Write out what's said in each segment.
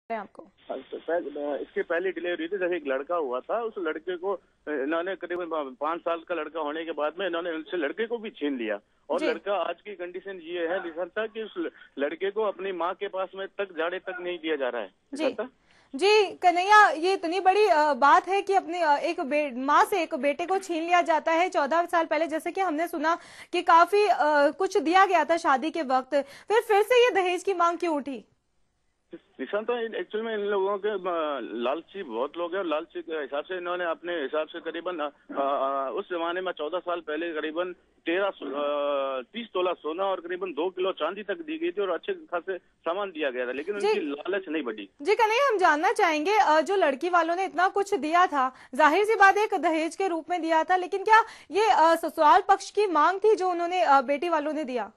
है आपको। इसके पहले डिलीवरी हुई थी, जैसे एक लड़का हुआ था, उस लड़के को इन्होंने करीबन 5 साल का लड़का होने के बाद में इन्होंने उनसे लड़के को भी छीन लिया। और जी लड़का आज की कंडीशन ये है निशंता कि उस लड़के को अपनी माँ के पास में तक जाने तक नहीं दिया जा रहा है जी निशंता। जी कन्हैया, ये इतनी बड़ी बात है कि अपनी एक माँ से एक बेटे को छीन लिया जाता है 14 साल पहले। जैसे कि हमने सुना कि काफी कुछ दिया गया था शादी के वक्त, फिर से ये दहेज की मांग क्यों उठी? निशांत एक्चुअल में इन लोगों के लालची बहुत लोग हैं, और लालची के हिसाब से इन्होंने अपने हिसाब से करीबन उस जमाने में 14 साल पहले करीबन 30 तोला सोना और करीबन 2 किलो चांदी तक दी गई थी, और अच्छे खासे सामान दिया गया था, लेकिन जी उनकी लालच नहीं बढ़ी। जी कन्हैया, हम जानना चाहेंगे जो लड़की वालों ने इतना कुछ दिया था, जाहिर सी बात है एक दहेज के रूप में दिया था, लेकिन क्या ये ससुराल पक्ष की मांग थी जो उन्होंने बेटी वालों ने दिया?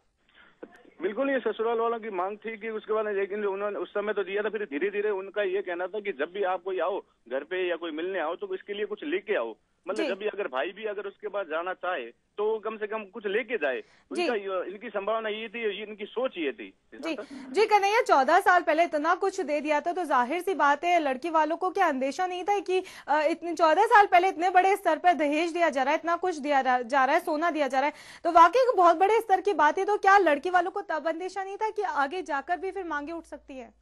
बिल्कुल, ये ससुराल वालों की मांग थी कि उसके बाद, लेकिन उन्होंने उस समय तो दिया था, फिर धीरे धीरे उनका ये कहना था कि जब भी आप कोई आओ घर पे या कोई मिलने आओ तो इसके लिए कुछ लेके आओ। मतलब जी जब भी अगर भाई भी अगर उसके बाद जाना चाहे तो वो कम से कम कुछ लेके जाए। जी इनकी संभावना ये थी, इनकी सोच ये थी। जी जी कन्हैया, 14 साल पहले इतना कुछ दे दिया था तो जाहिर सी बात है लड़की वालों को क्या अंदेशा नहीं था कि इतने 14 साल पहले इतने बड़े स्तर पर दहेज दिया जा रहा है, इतना कुछ जा रहा है, सोना दिया जा रहा है, तो वाकई एक बहुत बड़े स्तर की बात है। तो क्या लड़की वालों को तब अंदेशा नहीं था कि आगे जाकर भी फिर मांगे उठ सकती है?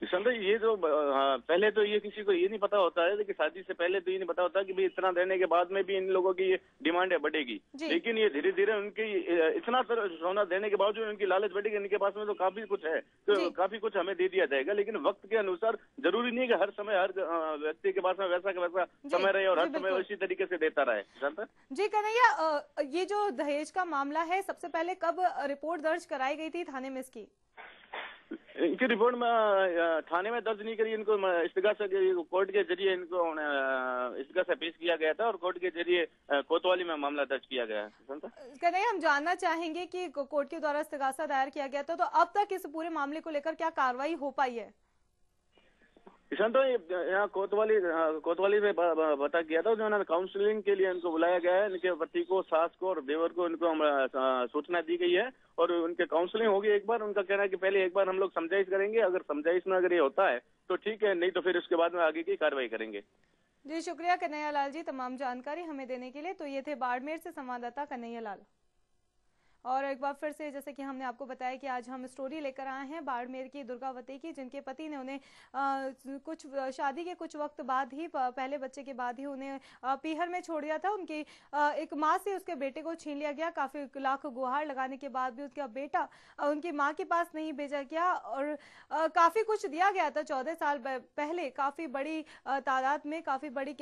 संजय, ये जो हाँ, पहले तो ये किसी को ये नहीं पता होता है कि शादी से पहले तो ये नहीं पता होता कि भाई इतना देने के बाद में भी इन लोगों की ये डिमांड है बढ़ेगी। जी लेकिन ये धीरे धीरे उनकी इतना सोना देने के बावजूद उनकी लालच बढ़ेगी। इनके पास में तो काफी कुछ है, तो जी काफी कुछ हमें दे दिया जाएगा, लेकिन वक्त के अनुसार जरूरी नहीं कि हर समय हर व्यक्ति के पास में वैसा का वैसा जी समय रहे और जी हर समय बिल्कुल। उसी तरीके से देता रहे। जानता जी कन्हैया, ये जो दहेज का मामला है, सबसे पहले कब रिपोर्ट दर्ज कराई गई थी थाने में इसकी? इनकी रिपोर्ट में थाने में दर्ज नहीं करी, इनको इस्तिगासा कोर्ट के जरिए इनको इस्तिगासा पेश किया गया था, और कोर्ट के जरिए कोतवाली में मामला दर्ज किया गया है। कन्हैया, हम जानना चाहेंगे कि कोर्ट के द्वारा इस्तिगासा दायर किया गया था, तो अब तक इस पूरे मामले को लेकर क्या कार्रवाई हो पाई है? किसान तो यहाँ कोतवाली में पता किया था, जो उन्होंने काउंसलिंग के लिए इनको बुलाया गया है। इनके पति को, सास को और देवर को इनको सूचना दी गई है, और उनके काउंसलिंग होगी एक बार। उनका कहना है कि पहले एक बार हम लोग समझाइश करेंगे, अगर समझाइश में अगर ये होता है तो ठीक है, नहीं तो फिर उसके बाद में आगे की कार्रवाई करेंगे। जी शुक्रिया कन्हैया लाल जी, तमाम जानकारी हमें देने के लिए। तो ये थे बाड़मेर से संवाददाता कन्हैया लाल। और एक बार फिर से, जैसे कि हमने आपको बताया कि आज हम स्टोरी लेकर आए हैं बाड़मेर की दुर्गावती की, जिनके पति ने उन्हें कुछ शादी के कुछ वक्त बाद ही, पहले बच्चे के बाद ही उन्हें पीहर में छोड़ दिया था। उनकी एक माँ से उसके बेटे को छीन लिया गया। काफी लाख गुहार लगाने के बाद भी उसका बेटा उनकी माँ के पास नहीं भेजा गया, और काफी कुछ दिया गया था 14 साल पहले। काफी बड़ी तादाद में, काफी बड़ी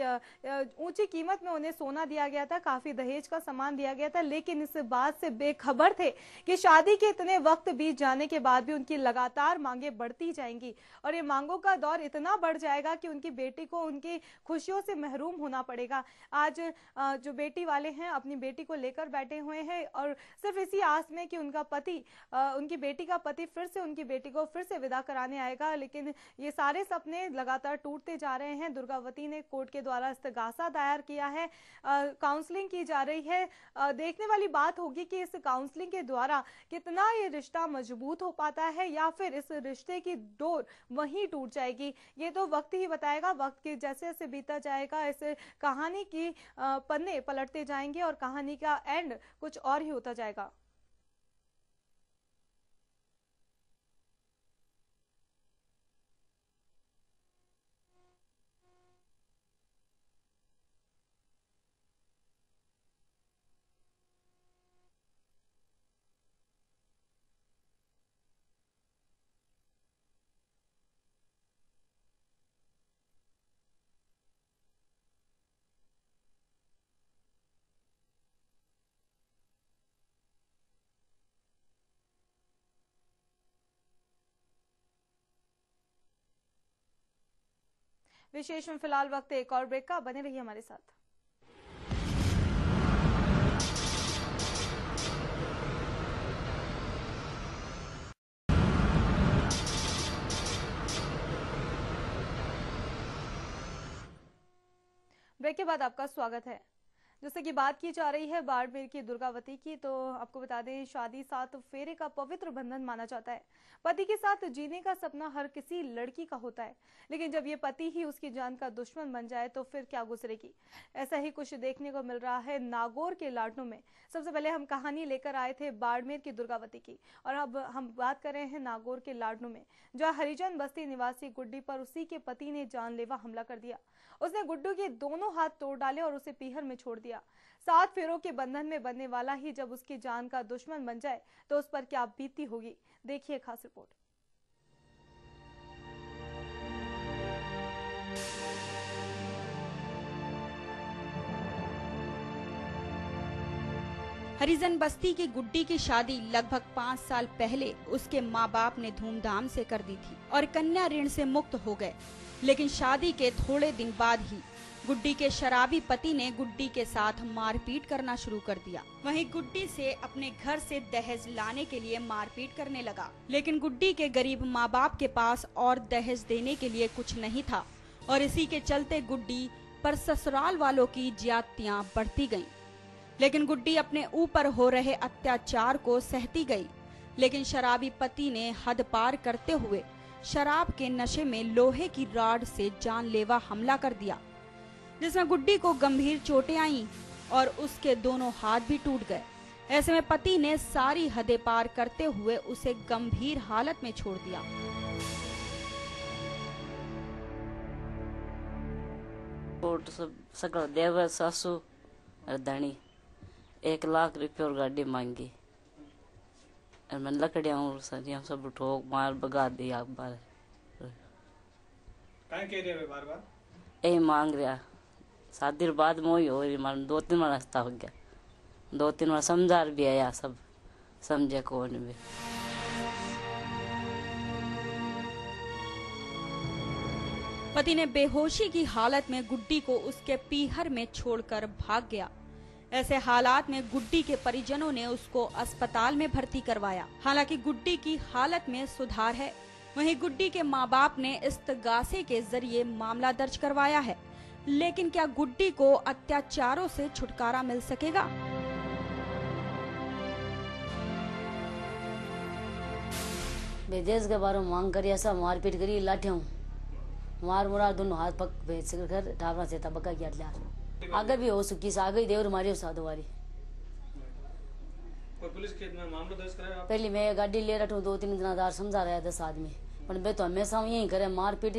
ऊंची कीमत में उन्हें सोना दिया गया था, काफी दहेज का सामान दिया गया था, लेकिन इस बात से खबर थे कि शादी के इतने वक्त बीत जाने के बाद भी उनकी लगातार मांगे बढ़ती जाएंगी, और ये मांगों का दौर इतना बढ़ जाएगा कि उनकी बेटी को उनकी खुशियों से महरूम होना पड़ेगा। आज जो बेटी वाले हैं अपनी बेटी को लेकर बैठे हुए हैं, और सिर्फ इसी आस में कि उनका पति, उनकी बेटी का पति फिर से उनकी बेटी को फिर से विदा कराने आएगा, लेकिन ये सारे सपने लगातार टूटते जा रहे हैं। दुर्गावती ने कोर्ट के द्वारा इस्तिगासा दायर किया है, काउंसलिंग की जा रही है। देखने वाली बात होगी कि इस काउंसलिंग के द्वारा कितना ये रिश्ता मजबूत हो पाता है, या फिर इस रिश्ते की डोर वहीं टूट जाएगी। ये तो वक्त ही बताएगा। वक्त के जैसे जैसे बीता जाएगा, इस कहानी की पन्ने पलटते जाएंगे और कहानी का एंड कुछ और ही होता जाएगा। विशेष में फिलहाल वक्त एक और ब्रेक का, बने रहिए हमारे साथ। ब्रेक के बाद आपका स्वागत है। जैसे कि बात की जा रही है बाड़मेर की दुर्गावती की, तो आपको बता दें शादी 7 फेरे का पवित्र बंधन माना जाता है। पति के साथ जीने का सपना हर किसी लड़की का होता है, लेकिन जब ये पति ही उसकी जान का दुश्मन बन जाए तो फिर क्या गुजरेगी। ऐसा ही कुछ देखने को मिल रहा है नागौर के लाडनू में। सबसे पहले हम कहानी लेकर आए थे बाड़मेर की दुर्गावती की, और अब हम बात कर रहे हैं नागौर के लाडनू में, जहाँ हरिजन बस्ती निवासी गुड्डी पर उसी के पति ने जानलेवा हमला कर दिया। उसने गुड्डू के दोनों हाथ तोड़ डाले और उसे पीहर में छोड़ दिया। 7 फेरों के बंधन में बनने वाला ही जब उसकी जान का दुश्मन बन जाए तो उस पर क्या बीती होगी, देखिए खास रिपोर्ट। हरिजन बस्ती की गुड्डी की शादी लगभग 5 साल पहले उसके माँ बाप ने धूमधाम से कर दी थी और कन्या ऋण से मुक्त हो गए। लेकिन शादी के थोड़े दिन बाद ही गुड्डी के शराबी पति ने गुड्डी के साथ मारपीट करना शुरू कर दिया। वहीं गुड्डी से अपने घर से दहेज लाने के लिए मारपीट करने लगा, लेकिन गुड्डी के गरीब माँ बाप के पास और दहेज देने के लिए कुछ नहीं था और इसी के चलते गुड्डी पर ससुराल वालों की ज्यादतियां बढ़ती गईं। लेकिन गुड्डी अपने ऊपर हो रहे अत्याचार को सहती गई, लेकिन शराबी पति ने हद पार करते हुए शराब के नशे में लोहे की राड से जानलेवा हमला कर दिया, जिसमें गुड्डी को गंभीर चोटें आईं और उसके दोनों हाथ भी टूट गए। ऐसे में पति ने सारी हदें पार करते हुए उसे गंभीर हालत में छोड़ दिया। सगळं देवर सासू और धनी 1 लाख रुपये और गाड़ी मांगी और मैंने लकड़ियाँ और सरियाँ सब ठोक मार भगा दी। आप बार बार यही मांग रहा। शादी बाद में ही हो रही, मान 2-3 बार रास्ता हो गया, 2-3 बार समझा भी आया, सब समझे कौन भी। पति ने बेहोशी की हालत में गुड्डी को उसके पीहर में छोड़कर भाग गया। ऐसे हालात में गुड्डी के परिजनों ने उसको अस्पताल में भर्ती करवाया। हालांकि गुड्डी की हालत में सुधार है। वहीं गुड्डी के माँ बाप ने इस्तगासे के जरिए मामला दर्ज करवाया है, लेकिन क्या गुड्डी को अत्याचारों से छुटकारा मिल सकेगा? विदेश के बारे में मांग करी, ऐसा मारपीट करी, लाठियों मार मुरा दोनों हाथ पक भेज कर ढाबरा से तबका किया। आगे भी हो सुखी से आगे देवर मारी साधु वारी। पुलिस के मामला दर्ज कराया? पहले मैं गाड़ी ले रहा हूँ, 2-3 जनादार समझा रहा है 10 आदमी, पर मैं तो हमेशा यही करे, मार पीट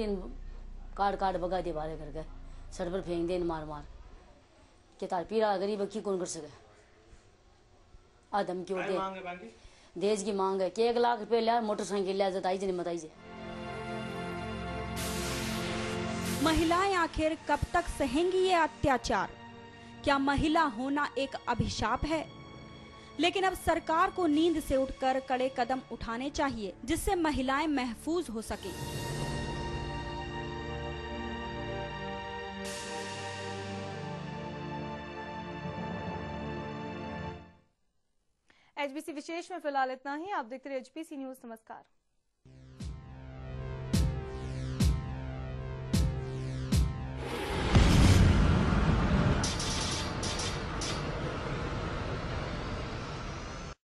काट भगा दी बारे करके, सर पर फेंक दे मार मार के तार पीरा गरीब की कौन कर सके। आ धमकी होती देश की मांग है कि 1 लाख रुपये लिया, मोटरसाइकिल लिया, जताई जी नहीं बताई। महिलाएं आखिर कब तक सहेंगी ये अत्याचार? क्या महिला होना एक अभिशाप है? लेकिन अब सरकार को नींद से उठकर कड़े कदम उठाने चाहिए, जिससे महिलाएं महफूज हो सकें। एचबीसी विशेष में फिलहाल इतना ही। आप देखते रहिए एचबीसी न्यूज। नमस्कार।